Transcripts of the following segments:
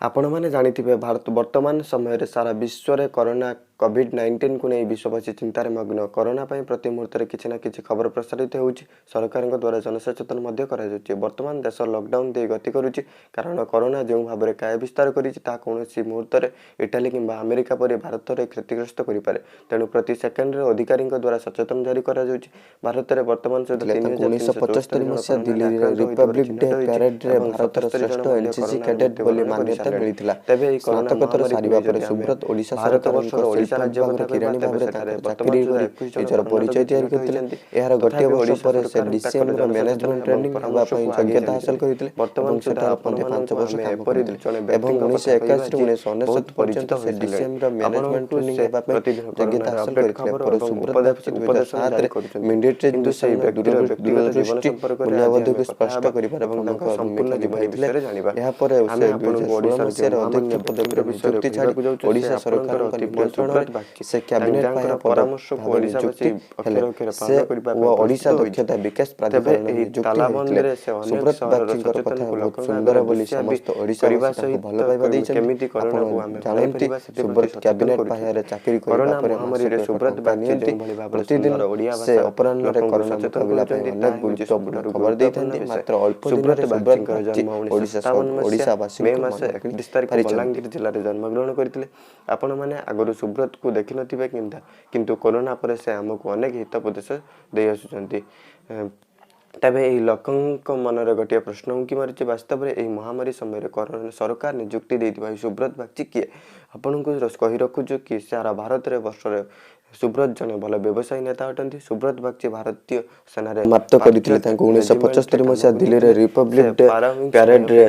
ଆପଣମାନେ ଜାଣିଥିବେ ଭାରତ ବର୍ତ୍ତମାନ ସମୟରେ ସାରା ବିଶ୍ୱରେ କରୋନା କୋଭିड-19 କୁ ନେଇ ବିଶ୍ୱବାସୀ ଚିନ୍ତାରେ ମଗ୍ନ। କରୋନା ପାଇଁ ପ୍ରତି ମୁହୂର୍ତ୍ତରେ କିଛି ନା କିଛି ଖବର ପ୍ରସାରିତ ହେଉଛି। ସରକାରଙ୍କ ଦ୍ୱାରା ଜନସଚେତନ ମଧ୍ୟ କରାଯାଉଛି। ବର୍ତ୍ତମାନ ଦେଶ ଲକଡାଉନ୍ ଦେଇ ଗତି କରୁଛି, କାରଣ କରୋନା ଯେଉଁ ଭାବରେ କାୟ ବିସ୍ତାର କରିଛି ତାହା କୌଣସି ମୁହୂର୍ତ୍ତରେ ଇଟାଲୀ କିମ୍ବା ଆମେରିକା ପରି ଭାରତରେ କ୍ଷତିଗ୍ରସ୍ତ କରିପାରେ। ତେଣୁ ପ୍ରତି ସେକେଣ୍ଡରେ ଅଧିକାରୀଙ୍କ ଦ୍ୱାରା ସଚେତନ ଜାରି କରାଯାଉଛି। ଭାରତରେ ବର୍ତ୍ତମାନ ସୁଦ୍ଧା 1975 ମସିହା ଦିଲ୍ଲୀରେ ରିପବ୍ଲିକ୍ ଡେ ପ୍ୟାରେଡ୍ରେ ଭାରତର ଶ୍ରେଷ୍ଠ ଏନ୍ସିସି କ୍ୟାଡେଟ୍ ବୋଲି ମାନ୍ୟତା ମିଳିଥିଲା। ସ୍ନାତକୋତ୍ତର ସାରିବା ପରେ ସୁବ୍ରତ ଓଡ଼ିଶା ସରକାରଙ୍କ ଶିଳ୍ପ ବିଭାଗର କିରାଣୀ ଭାବରେ ତାଙ୍କର ଚାକିରି କରି ନିଜର ପରିଚୟ ତିଆରି କରିଥିଲେ। ଏହାର ଗୋଟିଏ ବର୍ଷ ପରେ ସେ ଡିସିଏମ୍ର ମ୍ୟାନେଜମେଣ୍ଟ ଟ୍ରେନିଂ ହେବା ପାଇଁ ଯୋଗ୍ୟତା ହାସଲ କରିଥିଲେ ଏବଂ ସେଠାରେ 5 ବର୍ଷ କାମ କରିଥିଲେ ଏବଂ 1981ରୁ 1999 ପର୍ଯ୍ୟନ୍ତ ସେ ଡିସିଏମ୍ର ମ୍ୟାନେଜମେଣ୍ଟ ଟ୍ରେନିଂ ହେବା ପାଇଁ ଯୋଗ୍ୟତା ହାସଲ କରିଥିଲେ। ପରେ ସୁବ୍ରତ ବାଗଚୀ 2007ରେ ମିଲିଟାରୀ ମିଶନର ଦୂରଦୃଷ୍ଟି ମୂଲ୍ୟବୋଧକୁ ସ୍ପଷ୍ଟ କରିବାରେ ପ୍ରମୁଖ ଭୂମିକା ନିଭାଇଥିଲେ। ଏହାପରେ ସେ 2016 ମସିହାରେ ଅଧ୍ୟକ୍ଷ ପଦବୀରେ ନିଯୁକ୍ତି ଛାଡ଼ି ଓଡ଼ିଶା ସରକାରଙ୍କ ନିମନ୍ତ୍ରଣରେ ସେ କ୍ୟାବିନେଟ୍ ପାହ୍ୟା ପଦ ଭାବେ ନିଯୁକ୍ତି ହେଲେ। ସେ ଓ ଓଡ଼ିଶା ଦକ୍ଷତା ବିକାଶ ପ୍ରାଧିକରଣରେ ନିଯୁକ୍ତି ହୋଇଥିଲେ। ସୁବ୍ରତ ବାଗଚୀଙ୍କର କଥା ବହୁତ ସୁନ୍ଦର ବୋଲି ସମସ୍ତ ଓଡ଼ିଶାବାସୀ ତାଙ୍କୁ ଭଲ ପାଇବା ଦେଇଛନ୍ତି। ଆପଣ ଜାଣନ୍ତି ସୁବ୍ରତ କ୍ୟାବିନେଟ୍ ପାହ୍ୟାରେ ଚାକିରି କରିବା ପରେ ମାସକୁ ଟଙ୍କା ନିଅନ୍ତି। ପ୍ରତିଦିନ ସେ ଅପରାହ୍ନରେ କରୋନା ମୁକାବିଲା ପାଇଁ ଅନେକ ଗୁରୁତ୍ୱପୂର୍ଣ୍ଣ ଖବର ଦେଇଥାନ୍ତି। ମାତ୍ର ଅଳ୍ପ ଦିନରେ ସୁବ୍ରତ ବାଗଚୀ ଓଡ଼ିଶାବାସୀଙ୍କୁ ମନ କିଣି ବଲାଙ୍ଗୀର ଜିଲ୍ଲାରେ ଜନ୍ମଗ୍ରହଣ କରିଥିଲେ। ଆପଣମାନେ ଆଗରୁ ସୁବ୍ରତକୁ ଦେଖିନଥିବେ, କିନ୍ତୁ କରୋନା ପରେ ସେ ଆମକୁ ଅନେକ ହିତୋପଦେଶ ଦେଇ ଆସୁଛନ୍ତି। ତେବେ ଏହି ଲୋକଙ୍କ ମନରେ ଗୋଟିଏ ପ୍ରଶ୍ନ ଉଙ୍କି ମାରୁଛି, ବାସ୍ତବରେ ଏହି ମହାମାରୀ ସମୟରେ ସରକାର ନିଯୁକ୍ତି ଦେଇଥିବା ଏହି ସୁବ୍ରତ ବାଗଚୀ କିଏ? ଆପଣଙ୍କୁ କହି ରଖୁଛୁ କି ସାରା ଭାରତରେ ବର୍ଷରେ ସୁବ୍ରତ ଜଣେ ଭଲ ବ୍ୟବସାୟୀ ନେତା ଅଟନ୍ତି। ସୁବ୍ରତ ବାଗଚୀ ଭାରତୀୟ ସେନାରେ ସମାପ୍ତ କରିଥିଲେ। ତାଙ୍କୁ 1975 ମସିହା ଦିଲ୍ଲୀରେ ରିପବ୍ଲିକ୍ ଡେ ପ୍ୟାରେଡ୍ରେ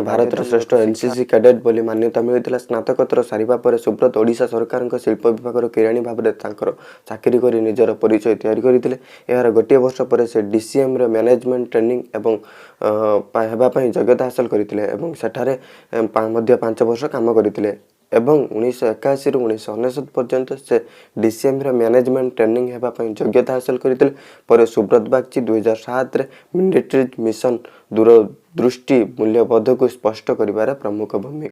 ଭାରତର ଶ୍ରେଷ୍ଠ ଏନ୍ସିସି କ୍ୟାଡେଟ୍ ବୋଲି ମାନ୍ୟତା ମିଳିଥିଲା। ସ୍ନାତକୋତ୍ତର ସାରିବା ପରେ ସୁବ୍ରତ ଓଡ଼ିଶା ସରକାରଙ୍କ ଶିଳ୍ପ ବିଭାଗର କିରାଣୀ ଭାବରେ ତାଙ୍କର ଚାକିରି କରି ନିଜର ପରିଚୟ ତିଆରି କରିଥିଲେ। ଏହାର ଗୋଟିଏ ବର୍ଷ ପରେ ସେ ଡିସିଏମ୍ର ମ୍ୟାନେଜମେଣ୍ଟ ଟ୍ରେନିଂ ହେବା ପାଇଁ ଯୋଗ୍ୟତା ହାସଲ କରିଥିଲେ ଏବଂ ସେଠାରେ ମଧ୍ୟ 5 ବର୍ଷ କାମ କରିଥିଲେ ଏବଂ 1981ରୁ 1999 ପର୍ଯ୍ୟନ୍ତ ସେ ଡିସିଏମ୍ର ମ୍ୟାନେଜମେଣ୍ଟ ଟ୍ରେନିଂ ହେବା ପାଇଁ ଯୋଗ୍ୟତା ହାସଲ କରିଥିଲେ। ପରେ ସୁବ୍ରତ ବାଗଚୀ 2007ରେ ମିଲିଟାରୀ ମିଶନ ଦୂରଦୃଷ୍ଟି ମୂଲ୍ୟବୋଧକୁ ସ୍ପଷ୍ଟ କରିବାରେ ପ୍ରମୁଖ ଭୂମିକା